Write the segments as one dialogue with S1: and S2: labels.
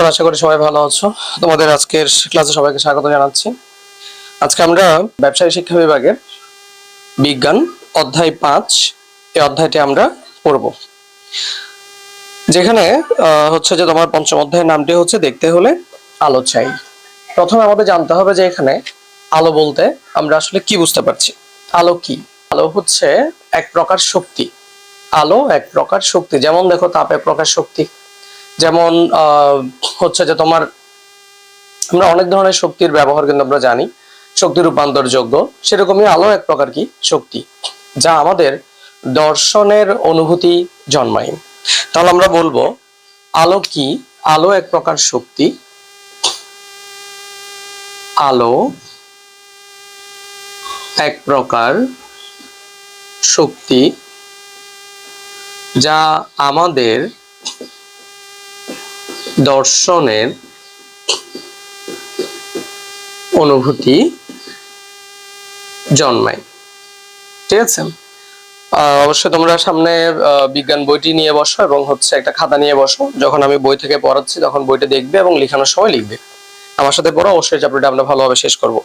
S1: আছো? আশা করি সবাই ভালো আছো। তোমাদের আজকের ক্লাসে সবাইকে স্বাগত জানাচ্ছি। আজকে আমরা ব্যবসায়ী শিক্ষা বিভাগের বিজ্ঞান অধ্যায় 5 এই অধ্যায়টি আমরা পড়ব, যেখানে হচ্ছে যে তোমার পঞ্চম অধ্যায়ের নামটি হচ্ছে দেখতে হলে আলো চাই। প্রথমে আমাদের জানতে হবে যে এখানে আলো বলতে আমরা আসলে কি বুঝতে পারছি। আলো কি? আলো হচ্ছে এক প্রকার শক্তি। আলো এক প্রকার শক্তি, যেমন দেখো তাপ এক প্রকার শক্তি। যেমন হচ্ছে যে তোমার আমরা অনেক ধরনের শক্তির ব্যবহার কিন্তু আমরা জানি, শক্তি রূপান্তর যোগ্য। সেরকমই আলো এক প্রকার কি শক্তি, যা আমাদের দর্শনের অনুভূতি জন্মায়। তাহলে আমরা বলবো আলো কি? আলো এক প্রকার শক্তি। আলো এক প্রকার শক্তি যা আমাদের দর্শনের অনুভূতি জন্মায়। ঠিক আছে? অবশ্যই তোমরা সামনে বিজ্ঞান বইটি নিয়ে বসো এবং হচ্ছে একটা খাতা নিয়ে বসো। যখন আমি বই থেকে পড়াচ্ছি তখন বইটা দেখবে এবং লেখানোর সময় লিখবে। আমার সাথে পড়ো, অবশ্যই চ্যাপ্টারটা আমরা ভালোভাবে শেষ করব।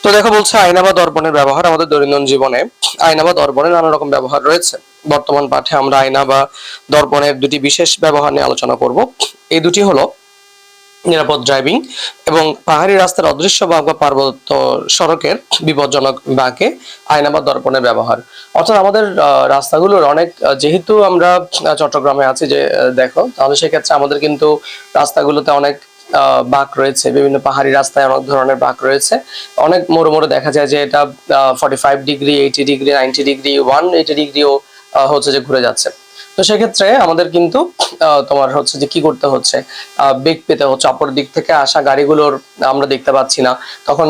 S1: তো দেখো বলছে আয়না বা দর্পণের ব্যবহার আমাদের দৈনন্দিন জীবনে। আয়না বা দর্পণের নানা রকম ব্যবহার রয়েছে। বর্তমান পাঠে আমরা আয়না বা দর্পণের দুটি বিশেষ ব্যবহার নিয়ে আলোচনা করব। এই দুটি হলো নিরাপদ ড্রাইভিং এবং পাহাড়ি রাস্তার অদৃশ্য বাঁক বা পার্বত্য সড়কের বিপজ্জনক বাঁকে আয়না বা দর্পণের ব্যবহার। অর্থাৎ আমাদের রাস্তাগুলোর অনেক, যেহেতু আমরা চট্টগ্রামে আছি, যে দেখো তাহলে সেক্ষেত্রে আমাদের কিন্তু রাস্তাগুলোতে অনেক বাঁক রয়েছে। বিভিন্ন পাহাড়ি রাস্তায় অনেক ধরনের বাঁক রয়েছে। অনেক মোড়ে মোড়ে দেখা যায় যে এটা 45 ডিগ্রি, 80 ডিগ্রি, 90 ডিগ্রি, 180 ডিগ্রিও হচ্ছে যে ঘুরে যাচ্ছে। তো সেক্ষেত্রে আমাদের কিন্তু তোমার হচ্ছে যে কি করতে হচ্ছে, বেগ পেতে হচ্ছে। অপর দিক থেকে আসা গাড়িগুলোর আমরা দেখতে পাচ্ছি না, তখন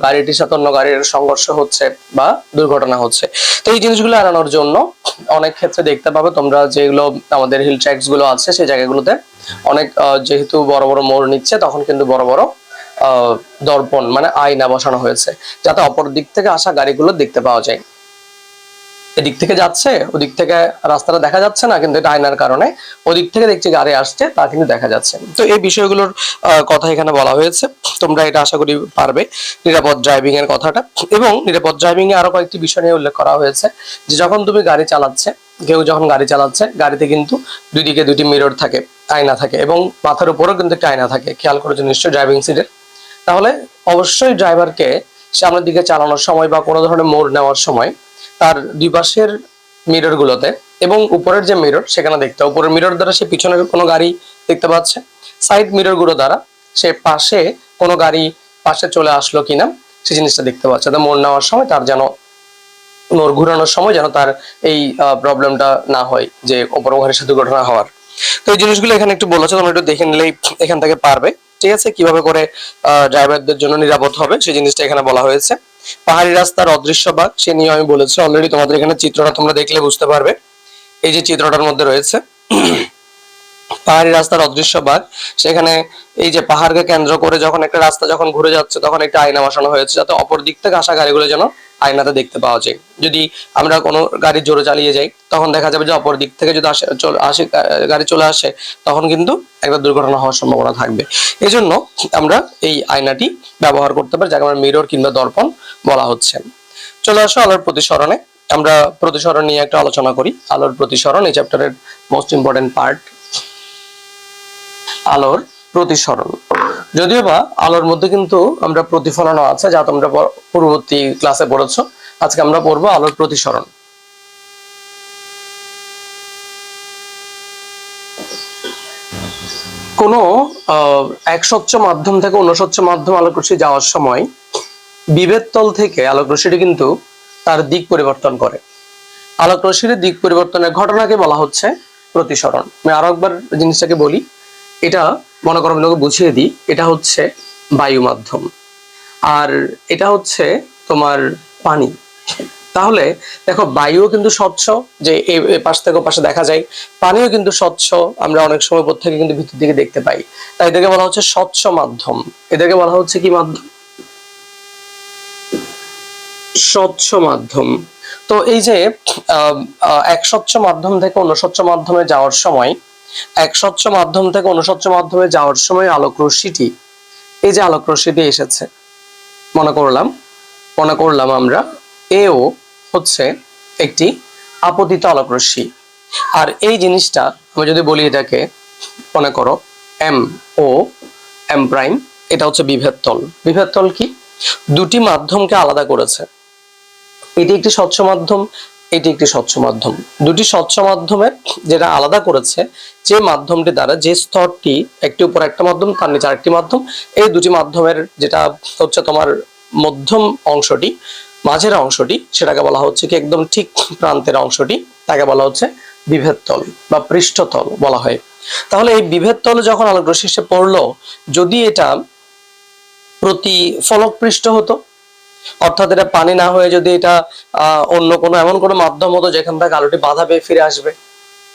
S1: গাড়িটির সাথে অন্য গাড়ির সংঘর্ষ হচ্ছে বা দুর্ঘটনা হচ্ছে। তো এই জিনিসগুলো এড়ানোর জন্য অনেক ক্ষেত্রে দেখতে পাবে তোমরা, যেগুলো আমাদের হিল ট্র্যাকস গুলো আছে সেই জায়গাগুলোতে অনেক যেহেতু বড় বড় মোড় নিচ্ছে, তখন কিন্তু বড় বড় দর্পণ মানে আয়না বসানো হয়েছে, যাতে অপর দিক থেকে আসা গাড়িগুলো দেখতে পাওয়া যায়। এদিক থেকে যাচ্ছে, ওদিক থেকে রাস্তাটা দেখা যাচ্ছে না, কিন্তু এটা আয়নার কারণে ওদিক থেকে দেখছি গাড়ি আসছে, তা কিন্তু দেখা যাচ্ছে। তো এই বিষয়গুলোর কথা এখানে বলা হয়েছে। তোমরা এটা আশা করি পারবে, নিরাপদ ড্রাইভিং এর কথাটা। এবং নিরাপদ ড্রাইভিং এ আরো কয়েকটি বিষয় নিয়ে উল্লেখ করা হয়েছে, যে যখন তুমি গাড়ি চালাচ্ছে, কেউ যখন গাড়ি চালাচ্ছে, গাড়িতে কিন্তু দুই দিকে দুটি মিরর থাকে, আয়না থাকে, এবং মাথার উপরেও কিন্তু একটা আয়না থাকে। খেয়াল করেছো নিশ্চয়ই ড্রাইভিং সিটের। তাহলে অবশ্যই ড্রাইভারকে সামনের দিকে চালানোর সময় বা কোনো ধরনের মোড় নেওয়ার সময় তার দুই পাশের মিরর গুলোতে এবং উপরের যে মিরর সেখানে দেখতে, উপরের মিরর দ্বারা সে পিছনের কোনো গাড়ি দেখতে পাচ্ছে, সাইড মিরর গুলো দ্বারা সে পাশে কোনো গাড়ি পাশে চলে আসলো কিনা সেই জিনিসটা দেখতে পাচ্ছে। তো মোড় নেওয়ার সময় তার যেন, মোড় ঘুরানোর সময় যেন তার এই প্রবলেমটা না হয়, যে অপর গাড়ির সাথে দুর্ঘটনা হওয়ার। তো এই জিনিসগুলো এখানে একটু বলেছে, তোমরা একটু দেখে নিলেই এখান থেকে পারবে। ঠিক আছে? কিভাবে করে ড্রাইভারদের জন্য নিরাপদ হবে সেই জিনিসটা এখানে বলা হয়েছে। পাহাড়ি রাস্তার অদৃশ্য বাঁক সে নিয়ে আমি বলেছি অলরেডি। তোমাদের এখানে চিত্রটা তোমরা দেখলে বুঝতে পারবে। এই যে চিত্রটার মধ্যে রয়েছে পাহাড়ি রাস্তার অদৃশ্য বাঁক, সেখানে এই যে পাহাড়কে কেন্দ্র করে যখন একটা রাস্তা যখন ঘুরে যাচ্ছে, তখন একটা আয়না বসানো হয়েছে, যাতে অপর দিক থেকে আসা গাড়িগুলো যেন আয়নাতে দেখতে পাওয়া যায়। যদি আমরা কোনো গাড়ি জোরে চালিয়ে যাই, তখন দেখা যাবে যে অপর দিক থেকে যদি আসে গাড়ি চলে আসে, তখন কিন্তু একটা দুর্ঘটনা হওয়ার সম্ভাবনা থাকবে। এই জন্য আমরা এই আয়নাটি ব্যবহার করতে পারি, যাকে আমরা মিরর কিংবা দর্পণ বলা হচ্ছে। চলে আসো আলোর প্রতিসরণে। আমরা প্রতিসরণ নিয়ে একটা আলোচনা করি। আলোর প্রতিসরণ এই চ্যাপ্টারের মোস্ট ইম্পর্টেন্ট পার্ট। আলোর প্রতিসরণ, যদিও বা আলোর মধ্যে কিন্তু আমরা প্রতিফলনও আছে, যা তোমরা পূর্ববর্তী ক্লাসে পড়েছো। আজকে আমরা পড়বো আলোর প্রতিসরণ। কোনো এক স্বচ্ছ মাধ্যম থেকে অন্য স্বচ্ছ মাধ্যম আলোকরশ্মি যাওয়ার সময় বিভেদ তল থেকে আলোকরশ্মিটি কিন্তু তার দিক পরিবর্তন করে। আলোকরশ্মির দিক পরিবর্তনের ঘটনাকে বলা হচ্ছে প্রতিসরণ। আমি আরো একবার জিনিসটাকে বলি, এটা মনে করো আমি বুঝিয়ে দিই। এটা হচ্ছে বায়ু মাধ্যম, আর এটা হচ্ছে তোমার পানি। তাহলে দেখো বায়ুও কিন্তু স্বচ্ছ, যে এই পাশ থেকে পাশে দেখা যায়। পানিও কিন্তু স্বচ্ছ, আমরা অনেক সময় উপর থেকে কিন্তু ভিতর দিকে দেখতে পাই। তাই এদেরকে বলা হচ্ছে স্বচ্ছ মাধ্যম। এদেরকে বলা হচ্ছে কি মাধ্যম? স্বচ্ছ মাধ্যম। তো এই যে এক স্বচ্ছ মাধ্যম থেকে অন্য স্বচ্ছ মাধ্যমে যাওয়ার সময় এক স্বচ্ছ মাধ্যম থেকে অন্য স্বচ্ছ মাধ্যমে যাওয়ার সময় আলোক রশ্মিটি, এই যে আলোক রশ্মিটি এসেছে, মনে করলাম আমরা এও হচ্ছে একটি আপতিত আলোক রশ্মি। আর এই জিনিসটা আমি যদি বলি এটাকে মনে করো এম ও এম প্রাইম, এটা হচ্ছে বিভেদ তল। বিভেদ তল কি? দুটি মাধ্যমকে আলাদা করেছে। এটি একটি স্বচ্ছ মাধ্যম, এটি একটি স্বচ্ছ মাধ্যম। দুটি স্বচ্ছ মাধ্যমের যেটা আলাদা করেছে, যে মাধ্যমটি দ্বারা, যে স্তরটি একটি উপর একটা মাধ্যম তার নিচে আরেকটি মাধ্যম, এই দুটি মাধ্যমের যেটা হচ্ছে তোমার মধ্যম অংশটি, মাঝের অংশটি, সেটাকে বলা হচ্ছে কি একদম ঠিক প্রান্তের অংশটি, তাকে বলা হচ্ছে বিভেদ তল বা পৃষ্ঠতল বলা হয়। তাহলে এই বিভেদ তলে যখন আলোক রশ্মি এসে পড়লো, যদি এটা প্রতি ফলক পৃষ্ঠ হতো, অর্থাৎ এটা পানি না হয়ে যদি এটা অন্য কোনো এমন কোনো মাধ্যম হতো যেখান থেকে আলোটি বাধা পেয়ে ফিরে আসবে,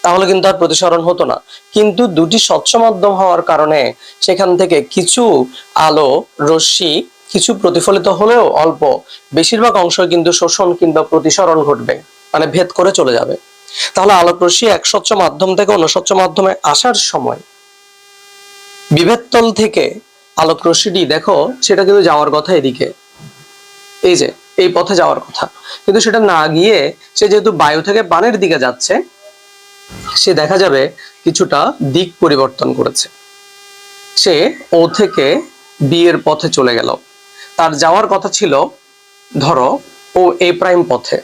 S1: তাহলে কিন্তু আর প্রতিসরণ হতো না। কিন্তু দুটি স্বচ্ছ মাধ্যম হওয়ার কারণে সেখান থেকে কিছু আলো রশ্মি কিছু প্রতিফলিত হলেও অল্প, বেশিরভাগ অংশ কিন্তু শোষণ কিংবা প্রতিসরণ ঘটবে, মানে ভেদ করে চলে যাবে। তাহলে আলোক রশ্মি এক স্বচ্ছ মাধ্যম থেকে অন্য স্বচ্ছ মাধ্যমে আসার সময় বিভেদ তল থেকে আলোক রশ্মিটি দেখো সেটা কিন্তু যাওয়ার কথা এদিকে, এই যে এই পথে যাওয়ার কথা, কিন্তু সেটা না গিয়ে সে যেহেতু বায়ু থেকে পানির দিকে যাচ্ছে, সে দেখা যাবে কিছুটা দিক পরিবর্তন করেছে। সে ও থেকে বি এর পথে চলে গেল। তার যাওয়ার কথা ছিল ধরো ও এ প্রাইম পথে,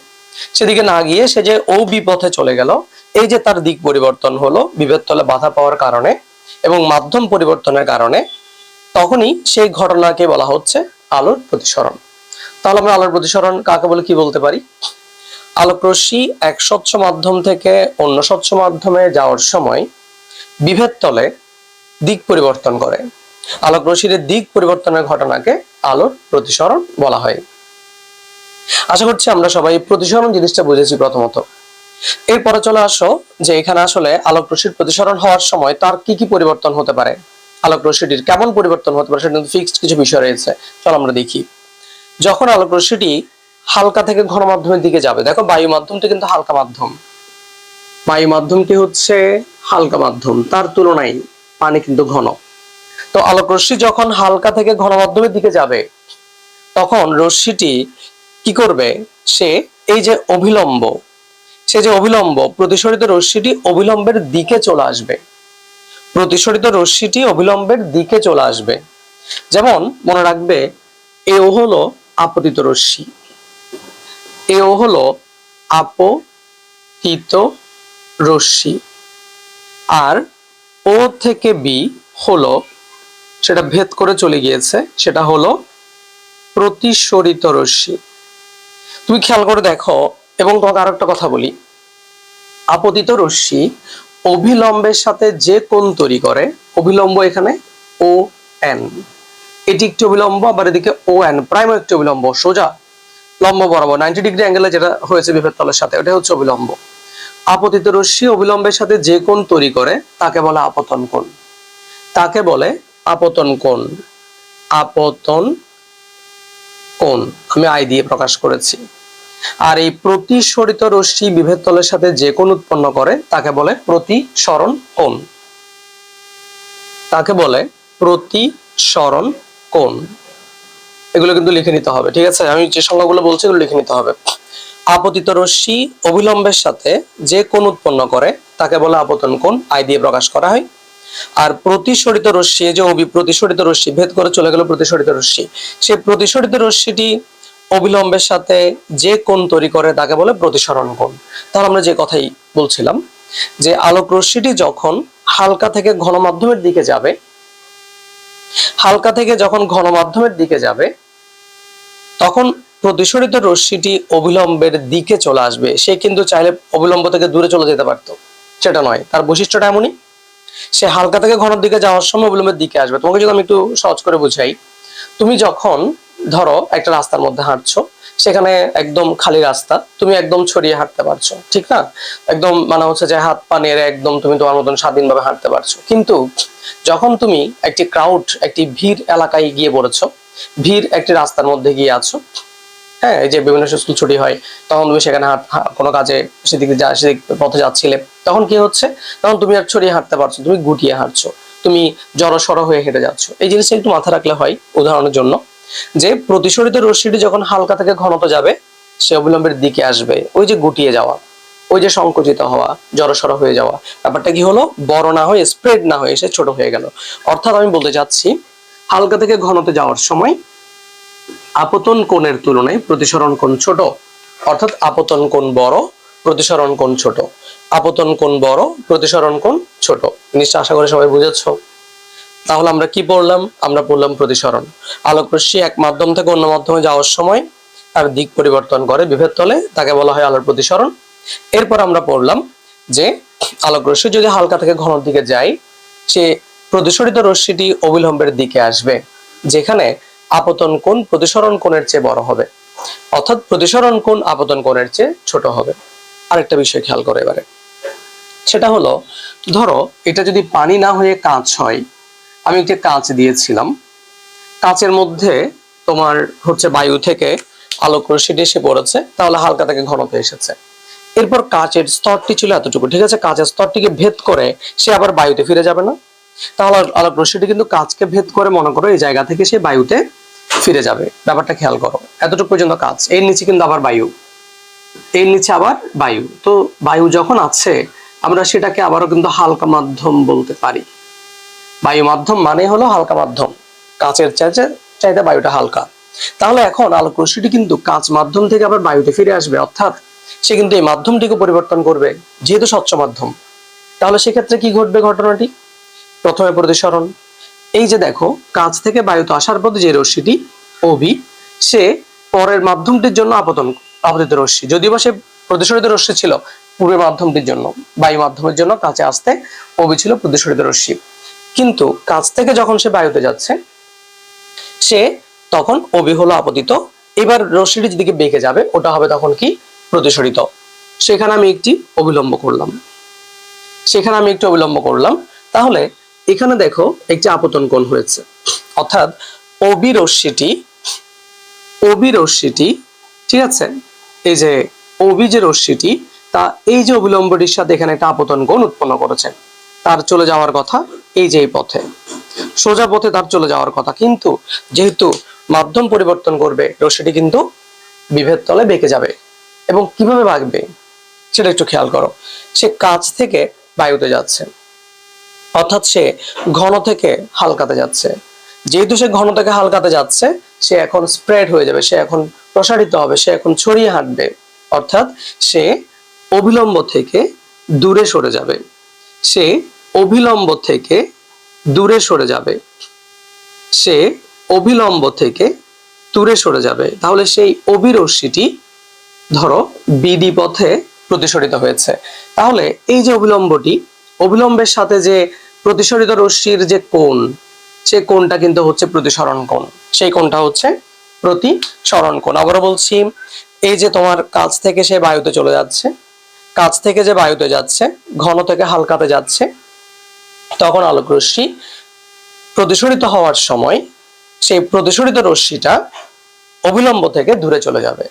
S1: সেদিকে না গিয়ে সে যে ও বি পথে চলে গেল। এই যে তার দিক পরিবর্তন হলো বিভেদ তলে বাধা পাওয়ার কারণে এবং মাধ্যম পরিবর্তনের কারণে, তখনই সেই ঘটনাকে বলা হচ্ছে আলোর প্রতিসরণ। তাহলে আমরা আলোর প্রতিসরণ কাকে বলে কি বলতে পারি? আলোক রশ্মি এক স্বচ্ছ মাধ্যম থেকে অন্য স্বচ্ছ মাধ্যমে যাওয়ার সময় বিভেদ তলে দিক পরিবর্তন করে। আলোক রশ্মির দিক পরিবর্তনের ঘটনাকে আলোর প্রতিসরণ বলা হয়। আশা করছি আমরা সবাই প্রতিসরণ জিনিসটা বুঝেছি প্রথমত। এরপরে চলে আসো যে এখানে আসলে আলোক রশ্মির প্রতিসরণ হওয়ার সময় তার কি কি পরিবর্তন হতে পারে, আলোক রশ্মিটির কেমন পরিবর্তন হতে পারে, সেটা কিন্তু ফিক্সড কিছু বিষয় রয়েছে। চলো আমরা দেখি। যখন আলোক রশ্মিটি হালকা থেকে ঘন মাধ্যমের দিকে যাবে, দেখো বায়ু মাধ্যমটি কিন্তু হালকা মাধ্যম, বায়ু মাধ্যমটি হচ্ছে হালকা মাধ্যম, তার তুলনায় পানি কিন্তু ঘন। তো আলোক রশ্মি যখন হালকা থেকে ঘন মাধ্যমের দিকে যাবে, তখন রশ্মিটি কি করবে? সে এই যে অভিলম্ব, সে যে অভিলম্ব প্রতিসরিত রশ্মিটি অভিলম্বের দিকে চলে আসবে, প্রতিসরিত রশ্মিটি অভিলম্বের দিকে চলে আসবে। যেমন মনে রাখবে এও হলো আপতিত রশ্মি, এও হলো আপতিত রশ্মি, আর ও থেকে বি হলো, সেটা ভেদ করে চলে গিয়েছে, সেটা হলো প্রতিসরিত রশ্মি। তুমি খেয়াল করে দেখো। এবং তোমাকে আরেকটা কথা বলি, আপতিত রশ্মি অভিলম্বের সাথে যে কোণ তৈরি করে, অভিলম্ব এখানে ও এন, এটি একটি অভিলম্ব, আবার এদিকে ও এন প্রাইম একটি অভিলম্ব, সোজা লম্ব বরাবর 90 ডিগ্রি অ্যাঙ্গেলে যেটা হয়েছে বিভেদ তলের সাথে, ওটা হচ্ছে অভিলম্ব। আপতিত রশ্মি অভিলম্বের সাথে যে কোণ তৈরি করে তাকে বলে আপতন কোণ, তাকে বলে আপতন কোণ। আপতন কোণ আমি আই দিয়ে প্রকাশ করেছি। আর এই প্রতিসরিত রশ্মি বিভেদ তলের সাথে যে কোণ উৎপন্ন করে তাকে বলে প্রতিসরণ কোণ, তাকে বলে প্রতিসরণ কোণ। এগুলো কিন্তু লিখে নিতে হবে, ঠিক আছে? আমি যে সংজ্ঞাগুলো বলছি এগুলো লিখে নিতে হবে। আপতিত রশ্মি অভিলম্বের সাথে যে কোণ উৎপন্ন করে তাকে বলে আপতন কোণ, আই দিয়ে প্রকাশ করা হয়। আর প্রতিসরিত রশ্মি, যে প্রতিসরিত রশ্মি ভেদ করে চলে গেল প্রতিসরিত রশ্মি, সেই প্রতিসরিত রশ্মিটি অবিলম্বের সাথে যে কোণ তৈরি করে তাকে বলে প্রতিসরণ কোণ। তাহলে আমরা যে কথাই বলছিলাম যে আলোক রশ্মিটি যখন হালকা থেকে ঘন মাধ্যমের দিকে যাবে, হালকা থেকে যখন ঘন মাধ্যমের দিকে যাবে, তখন প্রতিসরিত রশ্মিটি অবিলম্বের দিকে চলে আসবে। সে কিন্তু চাইলে অবিলম্ব থেকে দূরে চলে যেতে পারতো, সেটা নয়, তার বৈশিষ্ট্যটা এমনই, সে হালকা থেকে ঘন দিকে যাওয়ার সময় অবিলম্বের দিকে আসবে। তোমাকে যদি আমি একটু সহজ করে বুঝাই, তুমি যখন ধরো একটা রাস্তার মধ্যে হাঁটছো, সেখানে একদম খালি রাস্তা, তুমি একদম ছড়িয়ে হাঁটতে পারছো, ঠিক না? একদম মানে হচ্ছে যে হাত পা নেড়ে একদম তুমি তোমার মতন স্বাধীনভাবে হাঁটতে পারছো। কিন্তু যখন তুমি একটি ক্রাউড, একটি ভিড় এলাকায় গিয়ে পড়েছো, ভিড় একটি রাস্তার মধ্যে গিয়ে আছো, হ্যাঁ, এই যে বিভিন্ন স্কুল ছুটি হয়, তখন তুমি সেখানে কোনো কাজে সেদিক পথে যাচ্ছিলে, তখন কি হচ্ছে, তখন তুমি আর ছড়িয়ে হাঁটতে পারছো, তুমি গুটিয়ে হাঁটছো, তুমি জড়সড় হয়ে হেঁটে যাচ্ছ। এই জিনিসটা একটু মাথায় রাখলে হয় উদাহরণের জন্য, যে প্রতিসরিত রশ্মিটি যখন হালকা থেকে ঘনত্ব যাবে, সে অবিলম্বের দিকে আসবে। ওই যে গুটিয়ে যাওয়া, ওই যে সংকুচিত হওয়া, জড়সড় হয়ে যাওয়া, ব্যাপারটা কি হলো, বড় না হয়ে স্প্রেড না হয়ে এসে ছোট হয়ে গেল। অর্থাৎ আমি বলতে চাচ্ছি, হালকা থেকে ঘনতে যাওয়ার সময় আপতন কোণের তুলনায় প্রতিসরণ কোণ ছোট, অর্থাৎ আপতন কোণ বড়, প্রতিসরণ কোণ ছোট। আপতন কোণ বড়, প্রতিসরণ কোণ ছোট। জিনিসটা আশা করি সবাই বুঝেছো। তাহলে আমরা কি পড়লাম? আমরা পড়লাম প্রতিসরণ। আলোক রশ্মি এক মাধ্যম থেকে অন্য মাধ্যমে যাওয়ার সময় তার দিক পরিবর্তন করে বিভেদ তলে, তাকে বলা হয় আলোর প্রতিসরণ। এরপর আমরা পড়লাম যে আলোক রশ্মি যদি হালকা থেকে ঘন দিকে যায়, সে প্রতিসরিত রশ্মিটি অবিলম্বের দিকে আসবে, যেখানে আপতন কোণ প্রতিসরণ কোণের চেয়ে বড় হবে, অর্থাৎ প্রতিসরণ কোণ আপতন কোণের চেয়ে ছোট হবে। আরেকটা বিষয় খেয়াল করো এবারে, সেটা হলো, ধরো এটা যদি পানি না হয়ে কাঁচ হয়, আমি একটা কাঁচ দিয়েছিলাম, কাঁচের মধ্যে তোমার হচ্ছে বায়ু থেকে আলোক রশ্মিটি এসে পড়েছে, তাহলে হালকা থেকে ঘনত্ব এসেছে। এরপর কাঁচের স্তরটি ছিল এতটুকু, ঠিক আছে, কাঁচের স্তরটিকে ভেদ করে সে আবার বায়ুতে ফিরে যাবে না? তাহলে আলোক রশ্মিটি কিন্তু কাঁচকে ভেদ করে মনে করো এই জায়গা থেকে সে বায়ুতে ফিরে যাবে। ব্যাপারটা খেয়াল করো, এতটুকু পর্যন্ত কাঁচ, এর নিচে কিন্তু আবার বায়ু, এর নিচে আবার বায়ু। তো বায়ু যখন আছে, আমরা সেটাকে আবারও কিন্তু হালকা মাধ্যম বলতে পারি। বায়ু মাধ্যম মানে হলো হালকা মাধ্যম, কাঁচের চাইতে বায়ুটা হালকা। তাহলে এখন আলোক রশ্মিটি কিন্তু কাঁচ মাধ্যম থেকে আবার বায়ুতে ফিরে আসবে, অর্থাৎ সে কিন্তু এই মাধ্যমটিকে পরিবর্তন করবে, যেহেতু স্বচ্ছ মাধ্যম। তাহলে সেক্ষেত্রে কি ঘটবে ঘটনাটি? প্রথমে প্রতিসরণ, এই যে দেখো কাঁচ থেকে বায়ুতে আসার পথে যে রশ্মিটি ওবি, সে পরের মাধ্যমটির জন্য আপতিত রশ্মি, যদিও বা সে প্রতিসরিত রশ্মি ছিল পূর্বের মাধ্যমটির জন্য, বায়ু মাধ্যমের জন্য কাঁচে আসতে ওবি ছিল প্রতিসরিত রশ্মি, কিন্তু কাছ থেকে যখন সে বায়ুতে যাচ্ছে, সে তখন ওবি হলো আপতিত। এবার রশ্মিটি যেদিকে বেঁকে যাবে, ওটা হবে তখন কি, প্রতিসরিত। সেখানে আমি একটি অবিলম্ব করলাম, তাহলে এখানে দেখো একটি আপতন কোণ হয়েছে, অর্থাৎ ওবি রশ্মিটি, ঠিক আছে, এই যে ওবি যে রশ্মিটি, তা এই যে অবিলম্বটির সাথে এখানে একটা আপতন কোণ উৎপন্ন করেছে, তার চলে যাওয়ার কথা এই যে এই পথে, সোজা পথে তার চলে যাওয়ার কথা, কিন্তু যেহেতু মাধ্যম পরিবর্তন করবে, রশ্মিটি কিন্তু বিভেদ তলে বেঁকে যাবে। এবং কিভাবে বাঁকবে সেটা একটু খেয়াল করো, সে কাঁচ থেকে বায়ুতে যাচ্ছে, অর্থাৎ সে ঘন থেকে হালকাতে যাচ্ছে। যেহেতু সে ঘন থেকে হালকাতে যাচ্ছে, সে এখন স্প্রেড হয়ে যাবে, সে এখন প্রসারিত হবে, সে এখন ছড়িয়ে হাঁটবে, অর্থাৎ সে অবিলম্ব থেকে দূরে সরে যাবে, সে অবিলম্ব থেকে দূরে সরে যাবে, সে অবিলম্ব থেকে দূরে সরে যাবে। তাহলে সেই অবিরশ্মিটি ধরো বিডি পথে প্রতিসরিত হয়েছে, তাহলে এই যে অবিলম্বের সাথে যে প্রতিসরিত রশ্মির যে কোণ, সে কোণটা কিন্তু হচ্ছে প্রতিসরণ কোণ, সেই কোণটা হচ্ছে প্রতিসরণ কোণ। আবারও বলছি, এই যে তোমার কাছ থেকে সে বায়ুতে চলে যাচ্ছে, কাছ থেকে যে বায়ুতে যাচ্ছে, ঘন থেকে হালকাতে যাচ্ছে, তখন আলোক রশ্মি প্রতিসরিত হওয়ার সময় সেই প্রতিসরিত রশ্মিটা অবিলম্ব থেকে দূরে চলে যাবে।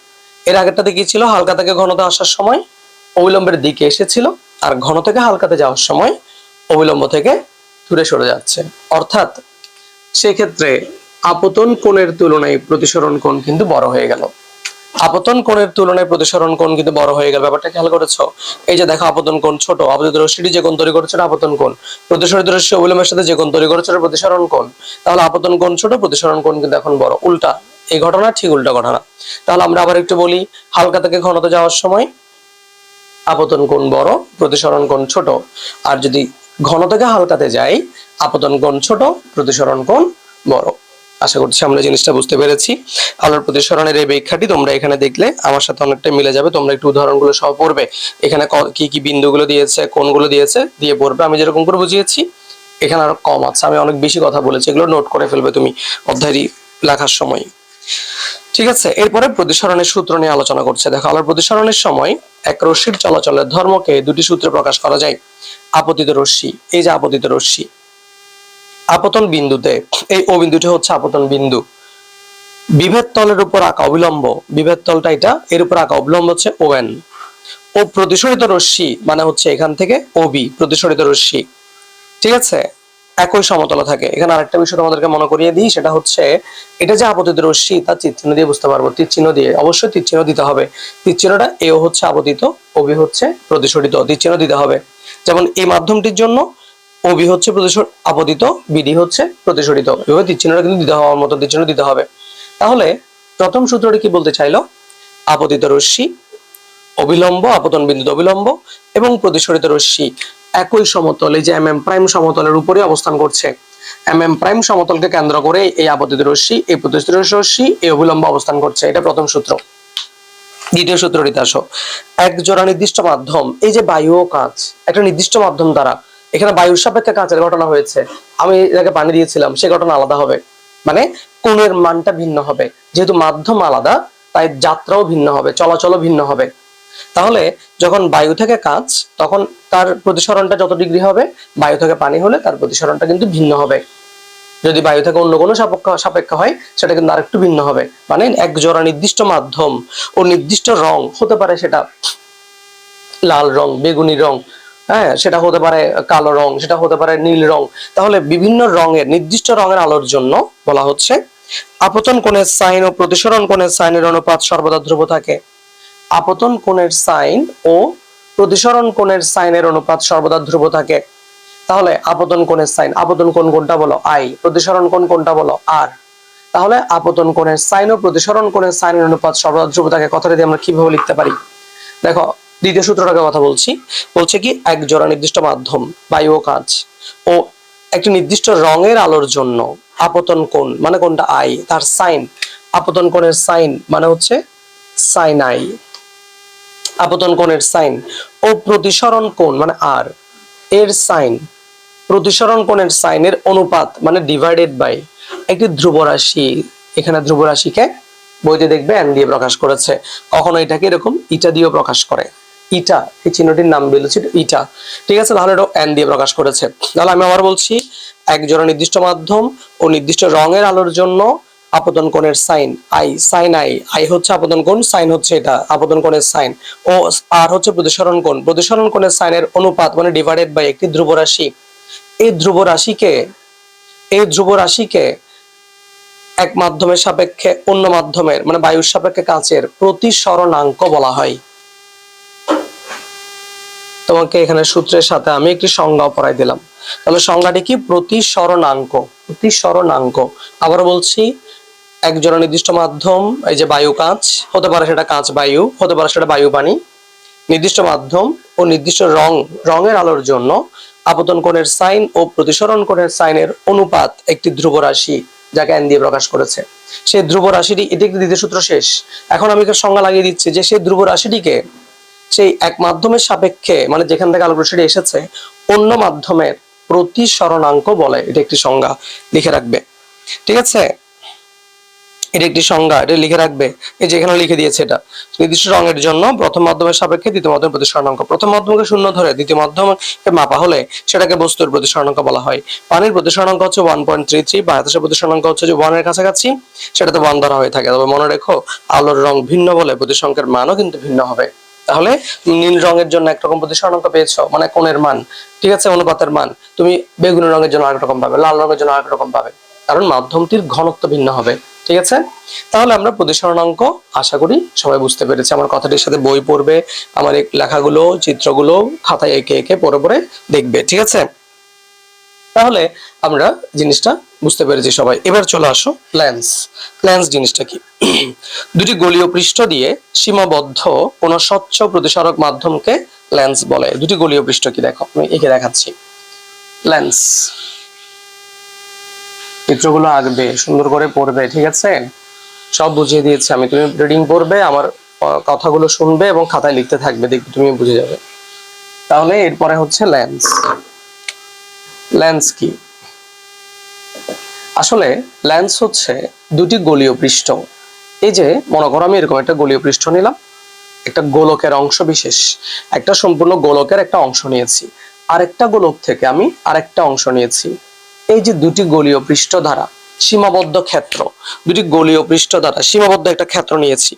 S1: এর আগেরটাতে কি ছিল, হালকা থেকে ঘনতে আসার সময় অবিলম্বের দিকে এসেছিল, আর ঘন থেকে হালকাতে যাওয়ার সময় অবিলম্ব থেকে দূরে সরে যাচ্ছে। অর্থাৎ সেক্ষেত্রে আপতন কোণের তুলনায় প্রতিসরণ কোণ কিন্তু বড় হয়ে গেল, আপতন কোণের তুলনায় প্রতিসরণ কোণ কিন্তু বড় হয়ে গেল। ব্যাপারটা খেয়াল করেছো? এই যে দেখো আপতন কোণ ছোট, আপতিত রশ্মিটি যে কোণ তৈরি করেছে আপতন কোণ, প্রতিসরিত রশ্মি অবিলম্বের সাথে যে কোণ তৈরি করেছে প্রতিসরণ কোণ। তাহলে আপতন কোণ ছোট, প্রতিসরণ কোণ কিন্তু এখন বড়। উল্টা, এই ঘটনা ঠিক উল্টা ঘটনা। তাহলে আমরা আবার একটু বলি, হালকা থেকে ঘনতে যাওয়ার সময় আপতন কোণ বড়, প্রতিসরণ কোণ ছোট, আর যদি ঘন থেকে হালকাতে যাই, আপতন কোণ ছোট, প্রতিসরণ কোণ বড়। আশা করছি আমরা জিনিসটা বুঝতে পেরেছি। আলোর প্রতিসরণের এই ব্যাখ্যাটি তোমরা এখানে দেখলে আমার সাথে অনেকটা মিলে যাবে। তোমরা একটু উদাহরণগুলো সহ পড়বে, এখানে কি কি বিন্দুগুলো দিয়েছে, কোণগুলো দিয়েছে দিয়ে পড়বে। আমি যেরকম করে বুঝিয়েছি এখানে আরো কম আছে, আমি অনেক বেশি কথা বলেছি, এগুলো নোট করে ফেলবে তুমি অধ্যায়টি লেখার সময়, ঠিক আছে? এরপরে প্রতিসরণের সূত্র নিয়ে আলোচনা করছে। দেখো, আলোর প্রতিসরণের সময় এক রশ্মির চলাচলের ধর্মকে দুটি সূত্রে প্রকাশ করা যায়। আপতিত রশ্মি, এই যে আপতিত রশ্মি, আপতন বিন্দুতে এই ও বিন্দুটি হচ্ছে আপতন বিন্দু, বিভেদ তলের উপর আঁকা অবিলম্ব, বিভেদ তলটা এটা, এর উপর আঁকা অবিলম্ব হচ্ছে ON। ও প্রতিসরিত রশ্মি মানে হচ্ছে এখান থেকে OB, প্রতিসরিত রশ্মি। ঠিক আছে, একই সমতলে থাকে। এখানে আরেকটা বিষয় তোমাদেরকে মনে করিয়ে দিই, সেটা হচ্ছে এটা যে আপতিত রশ্মি তার তীর চিহ্ন দিয়ে বুঝতে পারবো। তীর চিহ্ন দিয়ে, অবশ্যই তীর চিহ্ন দিতে হবে। তীর চিহ্নটা এও হচ্ছে আপতিত, OB হচ্ছে প্রতিসরিত, তীর চিহ্ন দিতে হবে। যেমন এই মাধ্যমটির জন্য OB হচ্ছে আপতিত, BD হচ্ছে প্রতিসরিত। এভাবে তীর চিহ্নটা কিন্তু দিতে হওয়ার মতো তীর চিহ্ন দিতে হবে। তাহলে প্রথম সূত্রটি কি বলতে চাইলো? আপতিত রশ্মি, অবিলম্ব, আপতন বিন্দুতে অবিলম্ব এবং প্রতিসরিত রশ্মি একই সমতলে, যে MM' সমতলের উপরে অবস্থান করছে। MM' সমতলকে কেন্দ্র করে এই আপতিত রশ্মি, এই প্রতিসরিত রশ্মি, এই অবিলম্ব অবস্থান করছে। এটা প্রথম সূত্র। দ্বিতীয় সূত্রটিতে আসো। এক জোড়া নির্দিষ্ট মাধ্যম, এই যে বায়ু ও কাঁচ, একটা নির্দিষ্ট মাধ্যম দ্বারা, এখানে বায়ুর সাপেক্ষে কাঁচের ঘটনা হয়েছে, আমি এটাকে পানি দিয়েছিলাম, সে ঘটনা আলাদা হবে। মানে কোণের মানটা ভিন্ন হবে, যেহেতু মাধ্যম আলাদা তাই যাত্রাও ভিন্ন হবে, চলাচলও ভিন্ন হবে। তাহলে যখন বায়ু থেকে কাঁচ, তখন তার প্রতিসরণটা যত ডিগ্রি হবে, বায়ু থেকে পানি হলে তার প্রতিসরণটা কিন্তু ভিন্ন হবে। যদি বায়ু থেকে অন্য কোনো সাপেক্ষ হয়, সেটা কিন্তু আরেকটু ভিন্ন হবে। মানে এক জোড়া নির্দিষ্ট মাধ্যম ও নির্দিষ্ট রং হতে পারে, সেটা লাল রং, বেগুনি রং, হ্যাঁ, সেটা হতে পারে কালো রং, সেটা হতে পারে নীল রং। তাহলে বিভিন্ন রঙের, নির্দিষ্ট রঙের আলোর জন্য বলা হচ্ছে আপতন কোণের সাইন ও প্রতিসরণ কোণের সাইনের অনুপাত সর্বদা ধ্রুব থাকে। আপতন কোণের সাইন ও প্রতিসরণ কোণের সাইনের অনুপাত সর্বদা ধ্রুব থাকে। তাহলে আপতন কোণের সাইন, আপতন কোণ কোনটা বলো? I, প্রতিসরণ কোণ কোনটা বলো? R। তাহলে আপতন কোণের সাইন ও প্রতিসরণ কোণের সাইনের অনুপাত সর্বদা ধ্রুব থাকে। কথাটা দিয়ে আমরা কিভাবে লিখতে পারি? দেখো, দ্বিতীয় সূত্রটাকে কথা বলছি। বলছে কি, এক জোড়া নির্দিষ্ট মাধ্যম বায়ু ও কাঁচ ও একটি নির্দিষ্ট রঙের আলোর জন্য আপতন কোণ মানে কোনটা? I, তার সাইন, আপতন কোণের সাইন মানে হচ্ছে সাইন I, আপতন কোণের সাইন ও প্রতিসরণ কোণ মানে R, এর সাইন, প্রতিসরণ কোণের সাইনের অনুপাত মানে ডিভাইডেড বাই একটি ধ্রুব রাশি। এখানে ধ্রুব রাশিকে বইতে দেখবে n দিয়ে প্রকাশ করেছে, কখনো এটাকে এরকম ইটা দিয়েও প্রকাশ করে। ইটা, এই চিহ্নটির নাম বলেছি ইটা। ঠিক আছে, তাহলে এটা n দিয়ে প্রকাশ করেছে। তাহলে আমি আবার বলছি, এক জোড়া নির্দিষ্ট মাধ্যম ও নির্দিষ্ট রঙের আলোর জন্য আপতন কোণের সাইন I, সাইন I হচ্ছে আপতন কোণ, সাইন হচ্ছে এটা আপতন কোণের সাইন, ও R হচ্ছে প্রতিসরণ কোণ, প্রতিসরণ কোণের সাইনের অনুপাত মানে ডিভাইডেড বাই একটি ধ্রুব রাশি। এই ধ্রুব রাশিকে এক মাধ্যমের সাপেক্ষে অন্য মাধ্যমের মানে বায়ুর সাপেক্ষে কাঁচের প্রতিসরণাঙ্ক বলা হয়। তোমাকে এখানে সূত্রের সাথে আমি একটি সংজ্ঞা পড়াই দিলাম। তাহলে সংজ্ঞাটি কি? প্রতিসরণাঙ্ক। প্রতিসরণাঙ্ক, আবার বলছি, এক জোড়া নির্দিষ্ট মাধ্যম, এই যে বায়ু কাঁচ, হতে পারে সেটা কাঁচ বায়ু, হতে পারে সেটা বায়ু পানি, নির্দিষ্ট মাধ্যম ও নির্দিষ্ট রঙের আলোর জন্য আপতন কোণের সাইন ও প্রতিসরণ কোণের সাইনের অনুপাত একটি ধ্রুব রাশি, যাকে n দিয়ে প্রকাশ করেছে। সেই ধ্রুব রাশিটি, এটি একটি দ্বিতীয় সূত্র শেষ। এখন আমি সংজ্ঞা লাগিয়ে দিচ্ছি যে সেই ধ্রুব রাশিটিকে সেই এক মাধ্যমের সাপেক্ষে মানে যেখান থেকে আলোক রশ্মিটি এসেছে অন্য মাধ্যমের প্রতিসরণাঙ্ক বলে। এটা একটি সংজ্ঞা, লিখে রাখবে। ঠিক আছে, এটা একটি সংজ্ঞা, এটা লিখে রাখবে। এই যে এখানে লিখে দিয়েছে, এটা নির্দিষ্ট রঙের জন্য প্রথম মাধ্যমের সাপেক্ষে দ্বিতীয় মাধ্যমের প্রতিসরণাঙ্ক। প্রথম মাধ্যমকে শূন্য ধরে দ্বিতীয় মাধ্যমকে মাপা হলে সেটাকে বস্তুর প্রতিসরণাঙ্ক বলা হয়। পানির প্রতিসরণাঙ্ক হচ্ছে 1.33, বাতাসের প্রতিসরণাঙ্ক হচ্ছে যে 1 এর কাছাকাছি, সেটাতে 1 ধরা হয়ে থাকে। তবে মনে রেখো, আলোর রং ভিন্ন বলে প্রতিসরণের মানও কিন্তু ভিন্ন হবে। তাহলে নীল রঙের জন্য একরকম প্রতিসরণাঙ্ক পেয়েছো, মানে কোণের মান, ঠিক আছে, অনুপাতের মান। তুমি বেগুনি রঙের জন্য আরেক রকম পাবে, লাল রঙের জন্য আরেক রকম পাবে, কারণ মাধ্যমটির ঘনত্ব ভিন্ন হবে। ঠিক আছে, তাহলে আমরা প্রতিসরণাঙ্ক আশা করি সবাই বুঝতে পেরেছি। আমার কথাটির সাথে বই পড়বে, আমার এই লেখাগুলো, চিত্রগুলো খাতায় এঁকে এঁকে পড়ে পড়ে দেখবে। ঠিক আছে, তাহলে আমরা জিনিসটা বুঝতে পেরেছি সবাই। এবার চলে আসো লেন্স। লেন্স জিনিসটা কি? দুটি গোলীয় পৃষ্ঠ দিয়ে সীমাবদ্ধ কোন স্বচ্ছ প্রতিসরক মাধ্যমকে লেন্স বলে। দুটি গোলীয় পৃষ্ঠ কি, দেখো আমি এঁকে দেখাচ্ছি। লেন্স, চিত্রগুলো আঁকবে, সুন্দর করে পড়বে। ঠিক আছে, সব বুঝিয়ে দিয়েছি আমি, তুমি রিডিং পড়বে, আমার কথাগুলো শুনবে এবং খাতায় লিখতে থাকবে, দেখবে তুমি বুঝে যাবে। তাহলে এরপরে হচ্ছে লেন্স। লেন্স কি? আসলে লেন্স হচ্ছে দুটি গোলীয় পৃষ্ঠ। এই যে মনে করো আমি এরকম একটা গোলীয় পৃষ্ঠ নিলাম, একটা গোলকের অংশ বিশেষ, একটা সম্পূর্ণ গোলকের একটা অংশ নিয়েছি, আরেকটা গোলক থেকে আমি আরেকটা অংশ নিয়েছি। এই যে দুটি গোলীয় পৃষ্ঠ দ্বারা সীমাবদ্ধ ক্ষেত্র, দুটি গোলীয় পৃষ্ঠ দ্বারা সীমাবদ্ধ একটা ক্ষেত্র নিয়েছি।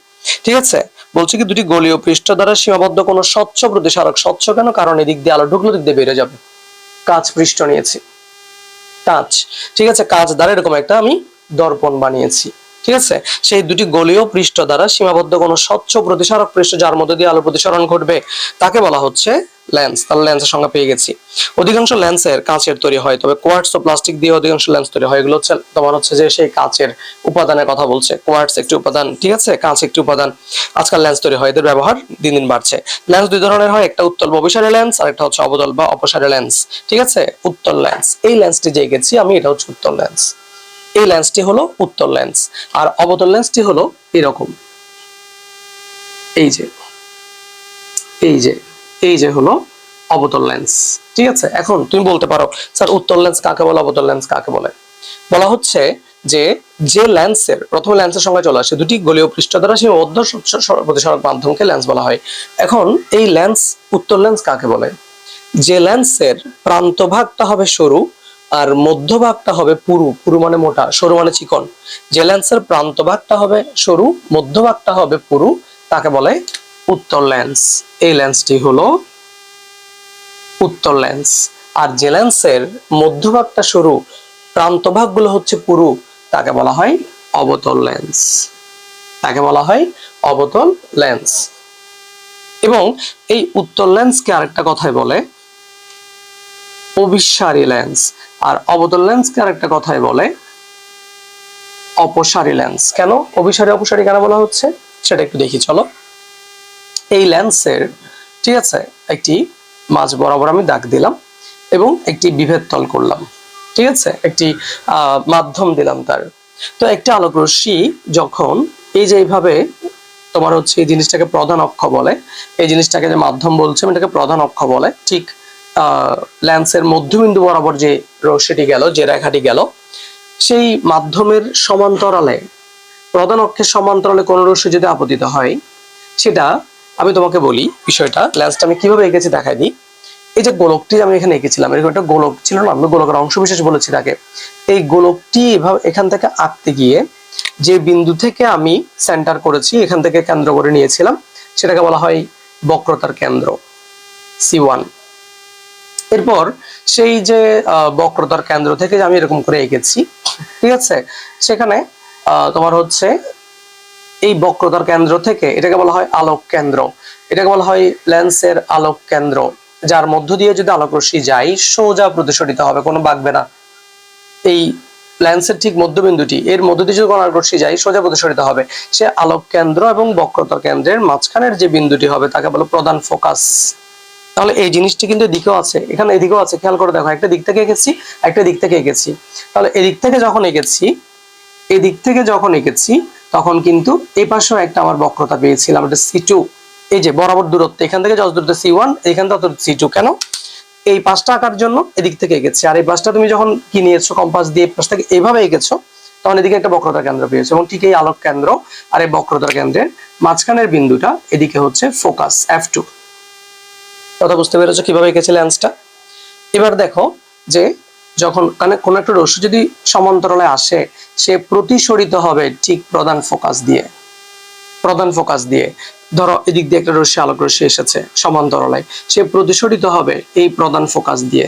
S1: ঠিক আছে, বলছি কি দুটি গোলীয় পৃষ্ঠ দ্বারা সীমাবদ্ধ কোনো স্বচ্ছ প্রতিসারক, স্বচ্ছ কেন, কারণ এদিক দিয়ে আলো ঢুকলো, দিক দিয়ে বেরিয়ে যাবে। কাঁচ পৃষ্ঠ নিয়েছি, কাঁচ, ঠিক আছে, কাঁচ দ্বারা এরকম একটা আমি দর্পণ বানিয়েছি। ঠিক আছে, সেই দুটি গোলীয় পৃষ্ঠ দ্বারা সীমাবদ্ধ কোনো স্বচ্ছ প্রতিসারক পৃষ্ঠ যার মধ্যে দিয়ে আলো প্রতিসরণ ঘটবে তাকে বলা হচ্ছে লেন্স। তাহলে লেন্সের সংজ্ঞা পেয়ে গেছি। অধিকাংশ লেন্সের কাঁচের তৈরি হয়, তবে কোয়ার্টজ ও প্লাস্টিক দিয়ে অধিকাংশ লেন্স তৈরি হয়। এগুলো হচ্ছে তোমার হচ্ছে যে সেই কাঁচের উপাদানের কথা বলছে। কোয়ার্টজ একটি উপাদান, ঠিক আছে, কাঁচ একটি উপাদান। আজকাল লেন্স তৈরি হয়, এদের ব্যবহার দিন দিন বাড়ছে। লেন্স দুই ধরনের হয়, একটা উত্তল বা অভিসারী লেন্স, আর একটা হচ্ছে অবতল বা অপসারী লেন্স। ঠিক আছে, উত্তল লেন্স, এই লেন্সটি যে এঁকেছি আমি, এটা হচ্ছে উত্তল লেন্স। এই লেন্সটি হলো উত্তল লেন্স, আর অবতল লেন্সটি হলো এরকম, এই যে এই যে এই যে হলো অবতল লেন্স। ঠিক আছে, এখন তুমি বলতে পারো স্যার উত্তল লেন্স কাকে বলে, অবতল লেন্স কাকে বলে? বলা হচ্ছে যে যে লেন্সের, প্রথমে লেন্সের সংজ্ঞা চলে আসে, দুটি গোলীয় পৃষ্ঠ দ্বারা সীমাবদ্ধ প্রতিসারক মাধ্যমকে লেন্স বলা হয়। এখন এই লেন্স, উত্তল লেন্স কাকে বলে? যে লেন্সের প্রান্তভাগটা হবে সরু আর মধ্যভাগটা হবে পুরু, পুরু মানে মোটা, সরু মানে চিকন। যে লেন্সের প্রান্তভাগটা হবে সরু, মধ্যভাগটা হবে পুরু, তাকে বলে উত্তল লেন্স। এই লেন্সটি হলো উত্তল লেন্স। আর যে লেন্সের মধ্যভাগটা সরু, প্রান্তভাগগুলো হচ্ছে পুরু, তাকে বলা হয় অবতল লেন্স। তাকে বলা হয় অবতল লেন্স। এবং এই উত্তল লেন্সকে আরেকটা কথায় বলে অভিসারী লেন্স, আর অবতল লেন্সকে আরেকটা কথায় বলে অপসারী লেন্স। কেন অভিসারী অপসারী কেন বলা হচ্ছে সেটা একটু দেখি চলো। এই লেন্সের, ঠিক আছে, একটি মাঝ বরাবর আমি দাগ দিলাম এবং একটি বিভেদ তল করলাম। ঠিক আছে, একটি মাধ্যম দিলাম তার। তো একটা আলোক রশ্মি যখন এই যে এইভাবে তোমার হচ্ছে এই জিনিসটাকে প্রধান অক্ষ বলে, এই জিনিসটাকে যে মাধ্যম বলছে এটাকে প্রধান অক্ষ বলে। ঠিক লেন্সের মধ্যবিন্দু বরাবর যে রশ্মিটি গেল, যে রেখাটি গেল, সেই মাধ্যমের সমান্তরালে, প্রধান অক্ষের সমান্তরালে কোন রশ্মি যদি আপতিত হয়, সেটা আমি তোমাকে বলি বিষয়টা। লেন্সটা আমি কিভাবে এঁকেছি দেখাই দিই। এই যে গোলকটি আমি এখানে এঁকেছিলাম, এরকম একটা গোলক ছিল না, আমি গোলকের অংশ বিশেষ বলেছি তাকে। এই গোলকটি এভাবে এখান থেকে আঁকতে গিয়ে যে বিন্দু থেকে আমি সেন্টার করেছি, এখান থেকে কেন্দ্র করে নিয়েছিলাম, সেটাকে বলা হয় বক্রতার কেন্দ্র C1। এরপর সেই যে বক্রতার কেন্দ্র থেকে আমি এরকম করে এঁকেছি, ঠিক আছে, সেখানে তোমার হচ্ছে এই বক্রতার কেন্দ্র থেকে এটাকে বলা হয় আলোক কেন্দ্র, এটাকে বলা হয় লেন্সের আলোক কেন্দ্র, যার মধ্য দিয়ে যদি আলোক রশ্মি যায় সোজা প্রতিসরিত হবে, কোনো বাঁকবে না। এই লেন্সের ঠিক মধ্যবিন্দুটি, এর মধ্য দিয়ে যদি কোনো আলোক রশ্মি যায় সোজা প্রতিসরিত হবে। সে আলোক কেন্দ্র এবং বক্রতার কেন্দ্রের মাঝখানের যে বিন্দুটি হবে তাকে বলে প্রধান ফোকাস। তাহলে এই জিনিসটি কিন্তু এদিকেও আছে, এখানে এদিকেও আছে, খেয়াল করে দেখো, একটা দিক থেকে এঁকেছি, একটা দিক থেকে এঁকেছি। তাহলে এদিক থেকে যখন এঁকেছি, এদিক থেকে যখন এঁকেছি তখন কিন্তু এই পাশেও একটা আমার বক্রতা পেয়েছিলাম, এটা C2। এই যে বরাবর দূরত্ব, এখান থেকে যত দূরত্ব C1, এখান থেকে তত C2। কেন? এই পাশটা আঁকার জন্য এদিক থেকে এঁকেছি, আর এই পাশটা তুমি যখন কি নিয়েছো কম্পাস দিয়ে পাশ থেকে এইভাবে এঁকেছো, তখন এদিকে একটা বক্রতার কেন্দ্র পেয়েছো, এবং ঠিক এই আলোক কেন্দ্র আর এই বক্রতার কেন্দ্রের মাঝখানের বিন্দুটা এদিকে হচ্ছে ফোকাস F2। কথা বুঝতে পেরেছো কিভাবে এঁকেছি লেন্সটা? এবার দেখো যে যখন কোন একটা রশ্মি যদি সমান্তরালে আসে, সে প্রতিসরিত হবে ঠিক প্রধান ফোকাস দিয়ে। প্রধান ফোকাস দিয়ে, ধরো এদিক দিয়ে একটা রশ্মি, আলোক রশ্মি এসেছে সমান্তরালে, সে প্রতিসরিত হবে এই প্রধান ফোকাস দিয়ে।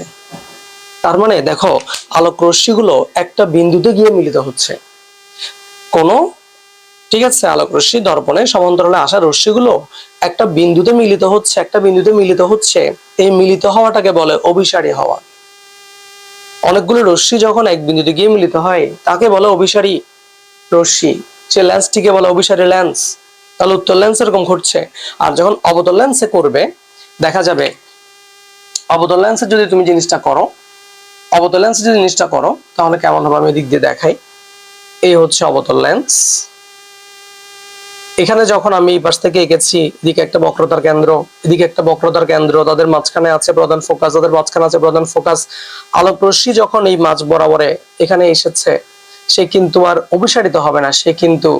S1: তার মানে দেখো আলোক রশ্মিগুলো একটা বিন্দুতে গিয়ে মিলিত হচ্ছে। কোন, ঠিক আছে, আলোক রশ্মি দর্পণে সমান্তরালে আসা রশ্মিগুলো একটা বিন্দুতে মিলিত হচ্ছে, একটা বিন্দুতে মিলিত হচ্ছে। এই মিলিত হওয়াটাকে বলে অভিসারী হওয়া। অনেকগুলো রশ্মি যখন এক বিন্দুতে গিয়ে মিলিত হয় তাকে বলে অভিসারী রশ্মি, সে লেন্সটিকে বলে অভিসারী লেন্স। তাহলে উত্তল লেন্স এরকম ঘটছে। আর যখন অবতল লেন্সে করবে দেখা যাবে, অবতল লেন্সে যদি তুমি জিনিসটা করো, অবতল লেন্সে যদি জিনিসটা করো তাহলে কেমন হবে আমি দিক দিয়ে দেখাই। এই হচ্ছে অবতল লেন্স। এখানে যখন আমি এই পাশ থেকে এঁকেছি, এদিকে একটা বক্রতার কেন্দ্র, এদিকে একটা বক্রতার কেন্দ্র, তাদের মাঝখানে আছে প্রধান ফোকাস, তাদের মাঝখানে আছে প্রধান ফোকাস। আলোক রশ্মি যখন এই মাঝ বরাবরে এখানে এসেছে, সে কিন্তু আর অভিসারিত হবে না, সে কিন্তু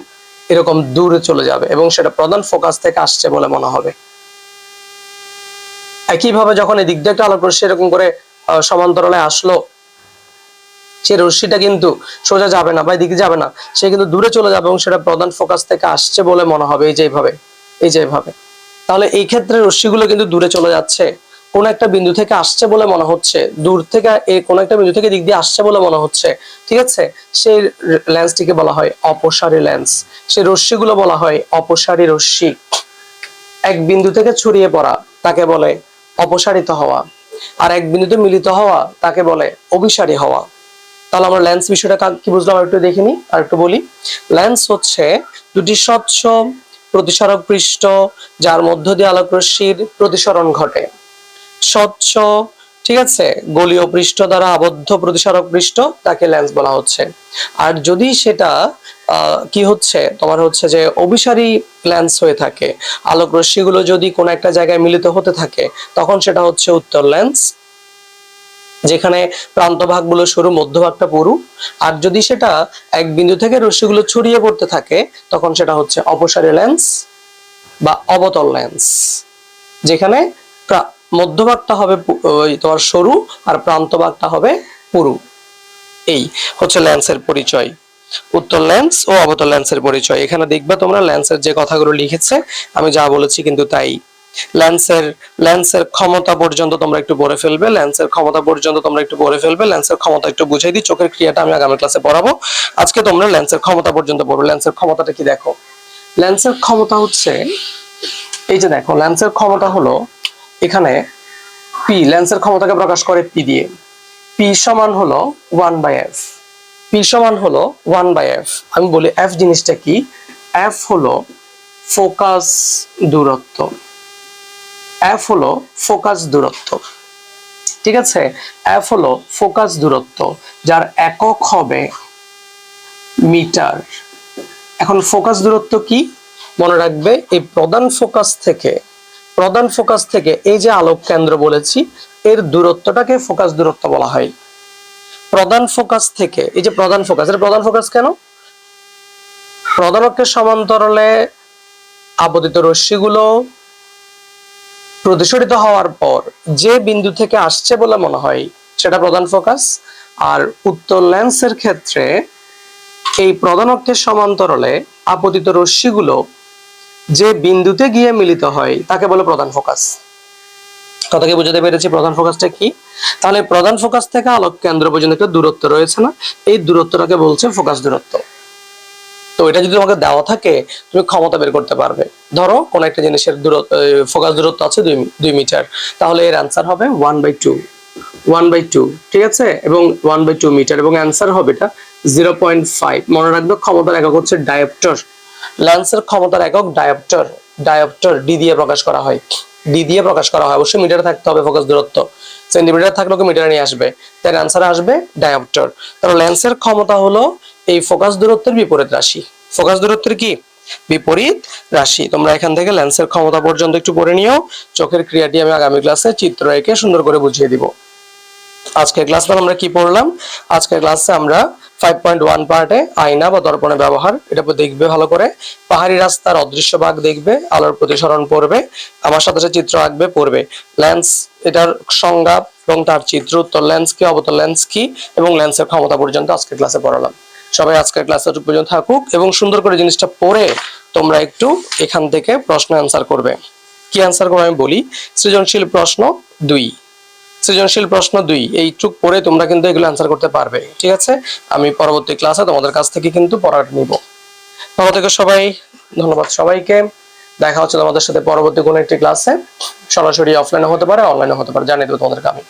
S1: এরকম দূরে চলে যাবে এবং সেটা প্রধান ফোকাস থেকে আসছে বলে মনে হবে। একইভাবে যখন এদিক দিয়ে একটা আলোক রশ্মি এরকম করে সমান্তরালে আসলো, সেই রশ্মিটা কিন্তু সোজা যাবে না বা এদিকে যাবে না, সে কিন্তু দূরে চলে যাবে এবং সেটা প্রধান ফোকাস থেকে আসছে বলে মনে হবে, এই যে এইভাবে, এই যে এইভাবে। তাহলে এই ক্ষেত্রে রশ্মিগুলো কিন্তু দূরে চলে যাচ্ছে, কোন একটা বিন্দু থেকে আসছে বলে মনে হচ্ছে, দূর থেকে এই কোন একটা বিন্দু থেকে দিক দিয়ে আসছে বলে মনে হচ্ছে, ঠিক আছে। সেই লেন্সটিকে বলা হয় অপসারী লেন্স, সেই রশ্মিগুলো বলা হয় অপসারী রশ্মি। এক বিন্দু থেকে ছড়িয়ে পড়া তাকে বলে অপসারিত হওয়া, আর এক বিন্দুতে মিলিত হওয়া তাকে বলে অভিসারী হওয়া। তাহলে আমরা লেন্স বিষয়টা কি বুঝলাম একটু দেখিনি, আর একটু বলি। লেন্স হচ্ছে দুটি স্বচ্ছ প্রতিসরক পৃষ্ঠ যার মধ্য দিয়ে আলোক রশ্মির প্রতিসরণ ঘটে। স্বচ্ছ, ঠিক আছে, গোলীয় পৃষ্ঠ দ্বারা আবদ্ধ প্রতিসরক পৃষ্ঠ তাকে লেন্স বলা হচ্ছে। আর যদি সেটা কি হচ্ছে তোমার হচ্ছে যে অভিসারী লেন্স হয়ে থাকে, আলোক রশ্মিগুলো যদি কোনো একটা জায়গায় মিলিত হতে থাকে, তখন সেটা হচ্ছে উত্তল লেন্স, যেখানে প্রান্ত ভাগগুলো সরু, মধ্যভাগটা পুরু। আর যদি সেটা এক বিন্দু থেকে রশ্মিগুলো ছড়িয়ে পড়তে থাকে, তখন সেটা হচ্ছে অপসারী লেন্স বা অবতল লেন্স, যেখানে মধ্যভাগটা হবে তোমার সরু আর প্রান্ত ভাগটা হবে পুরু। এই হচ্ছে লেন্সের পরিচয়, উত্তল লেন্স ও অবতল লেন্সের পরিচয়। এখানে দেখবে তোমরা লেন্সের যে কথাগুলো লিখেছে আমি যা বলেছি কিন্তু তাই। লেন্সের ক্ষমতা পর্যন্ত তোমরা একটু পড়ে ফেলবে, লেন্সের ক্ষমতা পর্যন্ত তোমরা একটু পড়ে ফেলবে। লেন্সের ক্ষমতা একটু বুঝাই দিই, চোখের ক্রিয়াটা আমি আগামী ক্লাসে পড়াবো। আজকে তোমরা লেন্সের ক্ষমতা পর্যন্ত পড়বে। লেন্সের ক্ষমতাটা কি দেখো, লেন্সের ক্ষমতা হচ্ছে এই যে দেখো, লেন্সের ক্ষমতা হলো এখানে পি, লেন্সের ক্ষমতাকে প্রকাশ করে পি দিয়ে। পি সমান হলো 1/f, পি সমান হলো 1/f। আমি বলি এফ জিনিসটা কি, এফ হলো ফোকাস দূরত্ব, এফ হলো ফোকাস দূরত্ব, ঠিক আছে। এফ হলো ফোকাস দূরত্ব, যার একক হবে মিটার। এখন ফোকাস দূরত্ব কি মনে রাখবে, এই প্রধান ফোকাস থেকে এই যে আলোক কেন্দ্র বলেছি এর দূরত্বটাকে ফোকাস দূরত্ব বলা হয়। প্রধান ফোকাস থেকে, এই যে প্রধান ফোকাস, এর প্রধান ফোকাস কেন, প্রধান অক্ষের সমান্তরালে আপতিত রশ্মিগুলো প্রতিসরিত হওয়ার পর যে বিন্দু থেকে আসছে বলে মনে হয় সেটা প্রধান ফোকাস। আর উত্তল লেন্সের ক্ষেত্রে এই প্রধান অক্ষের সমান্তরালে আপতিত রশ্মিগুলো যে বিন্দুতে গিয়ে মিলিত হয় তাকে বলে প্রধান ফোকাস। কথা কি বুঝতে পেরেছি প্রধান ফোকাসটা কি? তাহলে প্রধান ফোকাস থেকে আলোক কেন্দ্র পর্যন্ত একটা দূরত্ব রয়েছে না, এই দূরত্বটাকে বলছে ফোকাস দূরত্ব। তো এটা যদি তোমাকে দেওয়া থাকে তুমি ক্ষমতা বের করতে পারবে। ধরো কোন একটা জিনিসের দূরত্ব, ফোকাস দূরত্ব আছে 2 মিটার, তাহলে এর অ্যান্সার হবে 1/2, ঠিক আছে, এবং 1/2 মিটার, এবং অ্যান্সার হবে এটা 0.5। মনে রাখবে ক্ষমতার একক হচ্ছে ডায়োপ্টার। লেন্সের ক্ষমতার একক ডায়োপ্টার ডি দিয়ে প্রকাশ করা হয়, অবশ্যই মিটারে থাকতে হবে ফোকাস দূরত্ব, সেন্টিমিটার থাকলেও মিটারে নিয়ে আসবে, তার অ্যান্সার আসবে ডায়োপ্টার। তাহলে লেন্সের ক্ষমতা হলো এই ফোকাস দূরত্বের বিপরীত রাশি, ফোকাস দূরত্বের কি বিপরীত রাশি। তোমরা এখান থেকে লেন্সের ক্ষমতা পর্যন্ত একটু পড়ে নিও, চোখের ক্রিয়াটি আমি আগামী ক্লাসে চিত্র এঁকে সুন্দর করে বুঝিয়ে দিব। আজকের ক্লাসে আমরা কি পড়লাম, আজকের ক্লাসে আমরা 5.1 পার্টে আয়না বা দর্পণের ব্যবহার এটা দেখবে ভালো করে। পাহাড়ি রাস্তার অদৃশ্য ভাগ দেখবে, আলোর প্রতিসরণ পড়বে, আমার সাথে চিত্র আঁকবে, পড়বে লেন্স এটার সংজ্ঞা এবং তার চিত্র, উত্তল লেন্স কি, অবতল লেন্স কি, এবং লেন্সের ক্ষমতা পর্যন্ত আজকের ক্লাসে পড়ালাম। সবাই আজকের ক্লাসে পর্যন্ত থাকুক এবং সুন্দর করে জিনিসটা পড়ে তোমরা একটু এখান থেকে প্রশ্ন অ্যান্সার করবে। কি অ্যান্সার করবে আমি বলি, সৃজনশীল প্রশ্ন 2, সৃজনশীল প্রশ্ন 2 এইটুক পড়ে তোমরা কিন্তু এগুলো অ্যান্সার করতে পারবে, ঠিক আছে। আমি পরবর্তী ক্লাসে তোমাদের কাছ থেকে কিন্তু পড়াটা নিব। ভালো থেকো সবাই, ধন্যবাদ সবাইকে। দেখা হচ্ছে তোমাদের সাথে পরবর্তী কোনো একটি ক্লাসে, সরাসরি অফলাইনে হতে পারে, অনলাইনে হতে পারে, জানিয়ে দেবো তোমাদেরকে আমি।